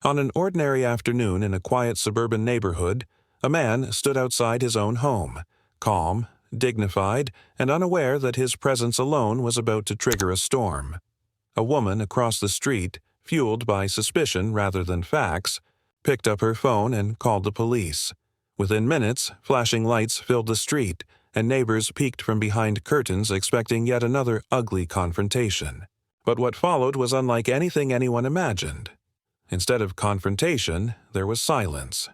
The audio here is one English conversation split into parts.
On an ordinary afternoon in a quiet suburban neighborhood, a man stood outside his own home, calm, dignified, and unaware that his presence alone was about to trigger a storm. A woman across the street, fueled by suspicion rather than facts, picked up her phone and called the police. Within minutes, flashing lights filled the street, and neighbors peeked from behind curtains expecting yet another ugly confrontation. But what followed was unlike anything anyone imagined. Instead of confrontation, there was silence.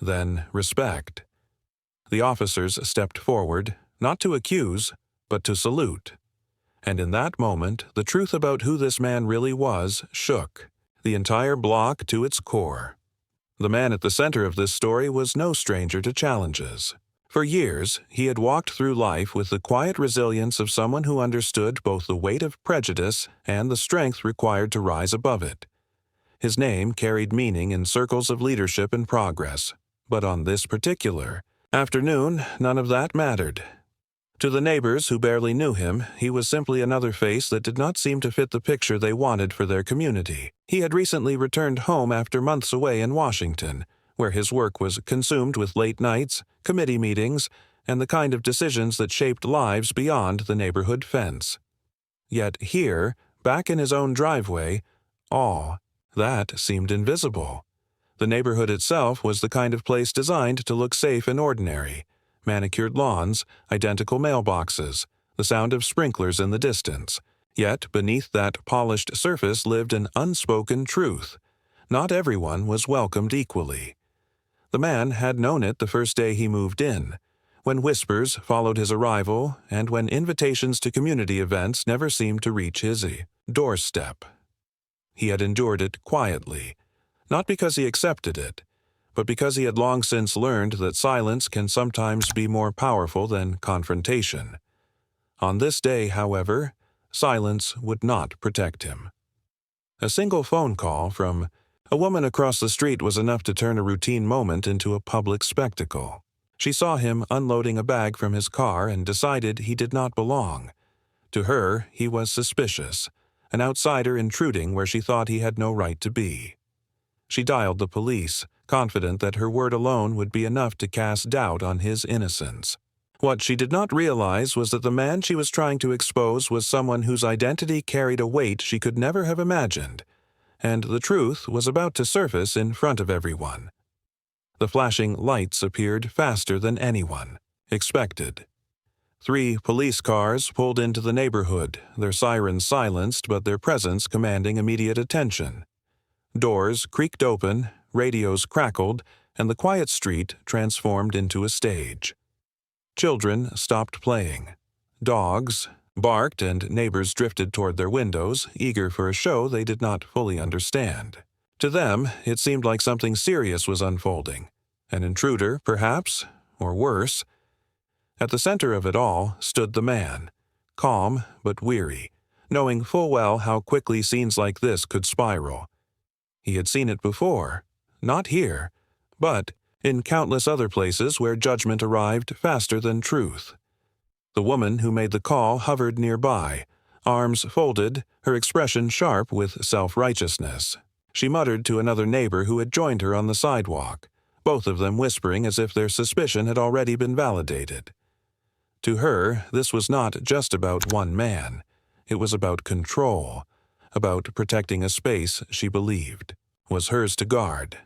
Then respect. The officers stepped forward, not to accuse, but to salute. And in that moment, the truth about who this man really was shook the entire block to its core. The man at the center of this story was no stranger to challenges. For years, he had walked through life with the quiet resilience of someone who understood both the weight of prejudice and the strength required to rise above it. His name carried meaning in circles of leadership and progress, but on this particular afternoon, none of that mattered. To the neighbors who barely knew him, he was simply another face that did not seem to fit the picture they wanted for their community. He had recently returned home after months away in Washington, where his work was consumed with late nights, committee meetings, and the kind of decisions that shaped lives beyond the neighborhood fence. Yet here, back in his own driveway, all that seemed invisible. The neighborhood itself was the kind of place designed to look safe and ordinary. Manicured lawns, identical mailboxes, the sound of sprinklers in the distance. Yet beneath that polished surface lived an unspoken truth. Not everyone was welcomed equally. The man had known it the first day he moved in, when whispers followed his arrival and when invitations to community events never seemed to reach his doorstep. He had endured it quietly, not because he accepted it, but because he had long since learned that silence can sometimes be more powerful than confrontation. On this day, however, silence would not protect him. A single phone call from a woman across the street was enough to turn a routine moment into a public spectacle. She saw him unloading a bag from his car and decided he did not belong. To her, he was suspicious, an outsider intruding where she thought he had no right to be. She dialed the police, confident that her word alone would be enough to cast doubt on his innocence. What she did not realize was that the man she was trying to expose was someone whose identity carried a weight she could never have imagined, and the truth was about to surface in front of everyone. The flashing lights appeared faster than anyone expected. 3 police cars pulled into the neighborhood, their sirens silenced but their presence commanding immediate attention. Doors creaked open, radios crackled, and the quiet street transformed into a stage. Children stopped playing. Dogs barked and neighbors drifted toward their windows, eager for a show they did not fully understand. To them, it seemed like something serious was unfolding. An intruder, perhaps, or worse. At the center of it all stood the man, calm but weary, knowing full well how quickly scenes like this could spiral. He had seen it before, not here, but in countless other places where judgment arrived faster than truth. The woman who made the call hovered nearby, arms folded, her expression sharp with self-righteousness. She muttered to another neighbor who had joined her on the sidewalk, both of them whispering as if their suspicion had already been validated. To her, this was not just about one man. It was about control, about protecting a space she believed was hers to guard.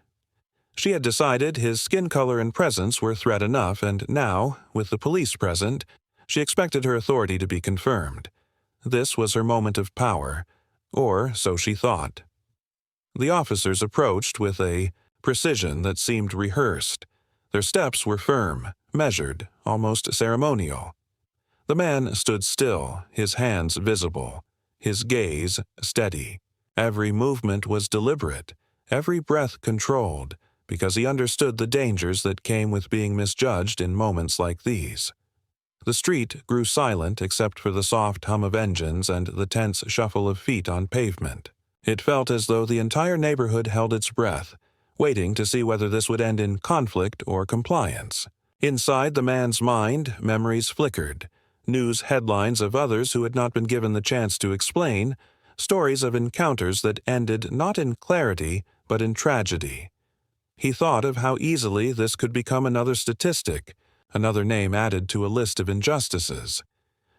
She had decided his skin color and presence were threat enough, and now, with the police present, she expected her authority to be confirmed. This was her moment of power, or so she thought. The officers approached with a precision that seemed rehearsed. Their steps were firm, measured, almost ceremonial. The man stood still, his hands visible, his gaze steady. Every movement was deliberate, every breath controlled, because he understood the dangers that came with being misjudged in moments like these. The street grew silent except for the soft hum of engines and the tense shuffle of feet on pavement. It felt as though the entire neighborhood held its breath, waiting to see whether this would end in conflict or compliance. Inside the man's mind, memories flickered. News headlines of others who had not been given the chance to explain, stories of encounters that ended not in clarity but in tragedy. He thought of how easily this could become another statistic, another name added to a list of injustices.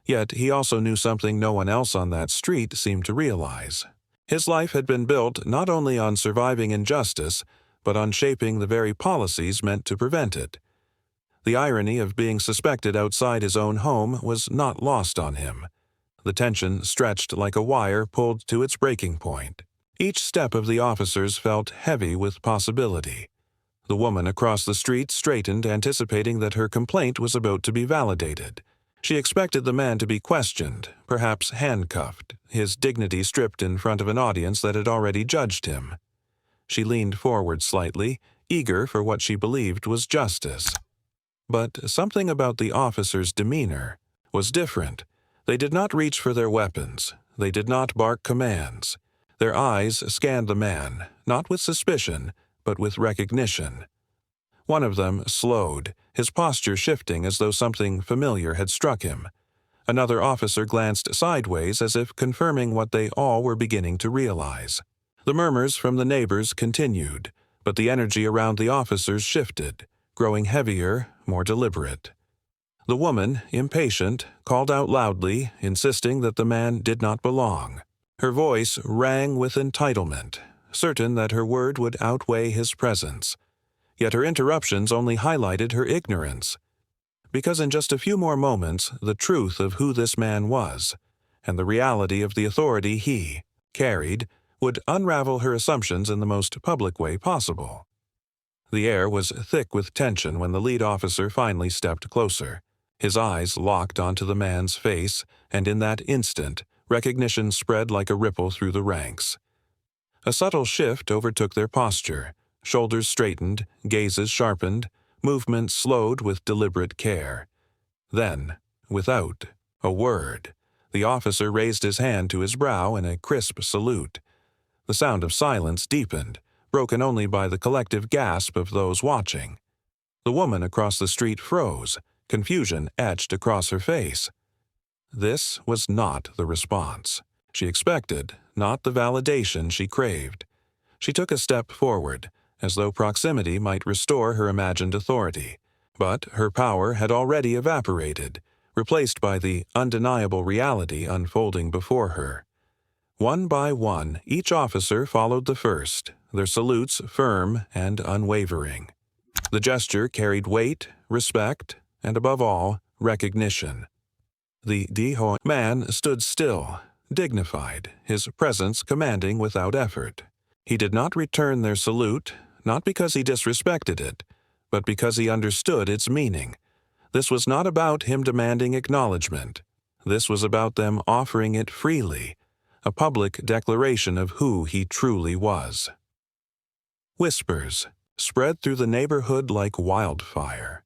Yet he also knew something no one else on that street seemed to realize. His life had been built not only on surviving injustice, but on shaping the very policies meant to prevent it. The irony of being suspected outside his own home was not lost on him. The tension stretched like a wire pulled to its breaking point. Each step of the officers felt heavy with possibility. The woman across the street straightened, anticipating that her complaint was about to be validated. She expected the man to be questioned, perhaps handcuffed, his dignity stripped in front of an audience that had already judged him. She leaned forward slightly, eager for what she believed was justice. But something about the officers' demeanor was different. They did not reach for their weapons. They did not bark commands. Their eyes scanned the man, not with suspicion, but with recognition. One of them slowed, his posture shifting as though something familiar had struck him. Another officer glanced sideways as if confirming what they all were beginning to realize. The murmurs from the neighbors continued, but the energy around the officers shifted, growing heavier, more deliberate. The woman, impatient, called out loudly, insisting that the man did not belong. Her voice rang with entitlement, certain that her word would outweigh his presence. Yet her interruptions only highlighted her ignorance. Because in just a few more moments, the truth of who this man was, and the reality of the authority he carried, would unravel her assumptions in the most public way possible. The air was thick with tension when the lead officer finally stepped closer. His eyes locked onto the man's face, and in that instant, recognition spread like a ripple through the ranks. A subtle shift overtook their posture. Shoulders straightened, gazes sharpened, movement slowed with deliberate care. Then, without a word, the officer raised his hand to his brow in a crisp salute. The sound of silence deepened, broken only by the collective gasp of those watching. The woman across the street froze, confusion etched across her face. This was not the response she expected, not the validation she craved. She took a step forward, as though proximity might restore her imagined authority. But her power had already evaporated, replaced by the undeniable reality unfolding before her. One by one, each officer followed the first, their salutes firm and unwavering. The gesture carried weight, respect, and above all, recognition. The Diho man stood still, dignified, his presence commanding without effort. He did not return their salute, not because he disrespected it, but because he understood its meaning. This was not about him demanding acknowledgement. This was about them offering it freely, a public declaration of who he truly was. Whispers spread through the neighborhood like wildfire.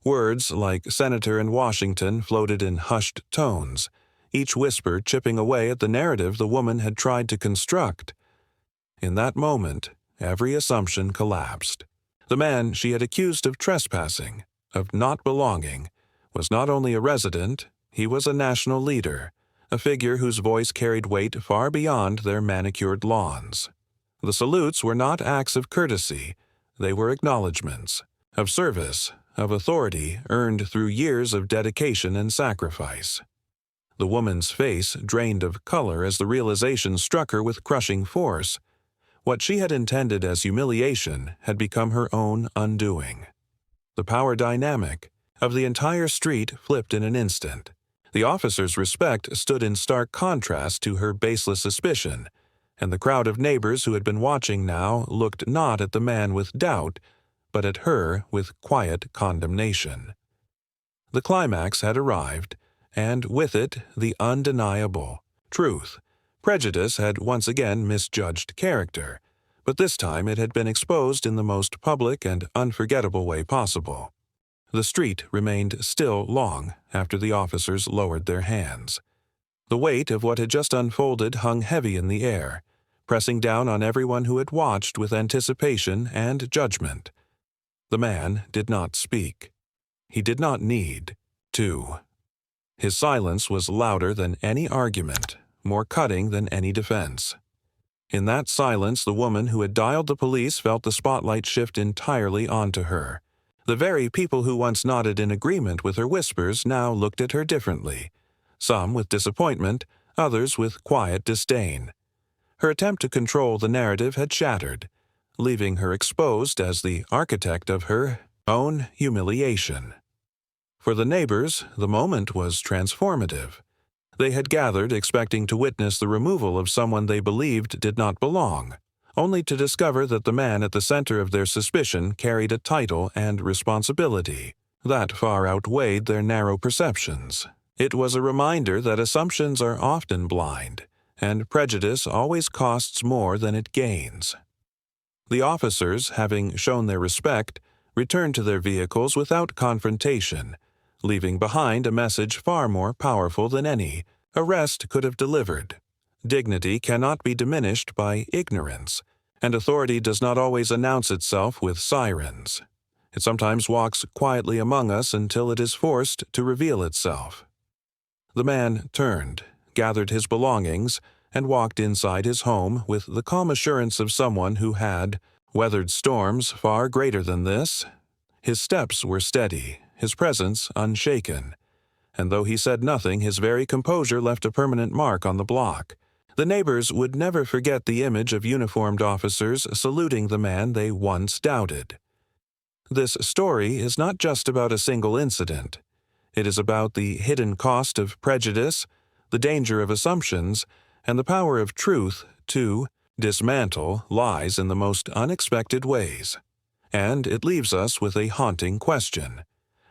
Words like Senator and Washington floated in hushed tones, each whisper chipping away at the narrative the woman had tried to construct. In that moment, every assumption collapsed. The man she had accused of trespassing, of not belonging, was not only a resident, he was a national leader, a figure whose voice carried weight far beyond their manicured lawns. The salutes were not acts of courtesy, they were acknowledgments, of service, of authority earned through years of dedication and sacrifice. The woman's face drained of color as the realization struck her with crushing force. What she had intended as humiliation had become her own undoing. The power dynamic of the entire street flipped in an instant. The officer's respect stood in stark contrast to her baseless suspicion, and the crowd of neighbors who had been watching now looked not at the man with doubt, but at her with quiet condemnation. The climax had arrived, and with it the undeniable truth. Prejudice had once again misjudged character, but this time it had been exposed in the most public and unforgettable way possible. The street remained still long after the officers lowered their hands. The weight of what had just unfolded hung heavy in the air, pressing down on everyone who had watched with anticipation and judgment. The man did not speak. He did not need to. His silence was louder than any argument, more cutting than any defense. In that silence, the woman who had dialed the police felt the spotlight shift entirely onto her. The very people who once nodded in agreement with her whispers now looked at her differently, some with disappointment, others with quiet disdain. Her attempt to control the narrative had shattered, leaving her exposed as the architect of her own humiliation. For the neighbors, the moment was transformative. They had gathered expecting to witness the removal of someone they believed did not belong, only to discover that the man at the center of their suspicion carried a title and responsibility that far outweighed their narrow perceptions. It was a reminder that assumptions are often blind, and prejudice always costs more than it gains. The officers, having shown their respect, returned to their vehicles without confrontation, leaving behind a message far more powerful than any arrest could have delivered. Dignity cannot be diminished by ignorance, and authority does not always announce itself with sirens. It sometimes walks quietly among us until it is forced to reveal itself. The man turned, gathered his belongings, and walked inside his home with the calm assurance of someone who had weathered storms far greater than this. His steps were steady, his presence unshaken, and though he said nothing, his very composure left a permanent mark on the block. The neighbors would never forget the image of uniformed officers saluting the man they once doubted. This story is not just about a single incident. It is about the hidden cost of prejudice, the danger of assumptions, and the power of truth to dismantle lies in the most unexpected ways. And it leaves us with a haunting question.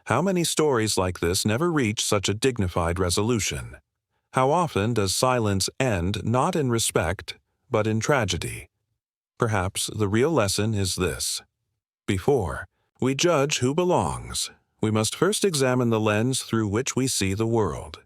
How many stories like this never reach such a dignified resolution? How often does silence end not in respect, but in tragedy? Perhaps the real lesson is this. Before we judge who belongs, we must first examine the lens through which we see the world.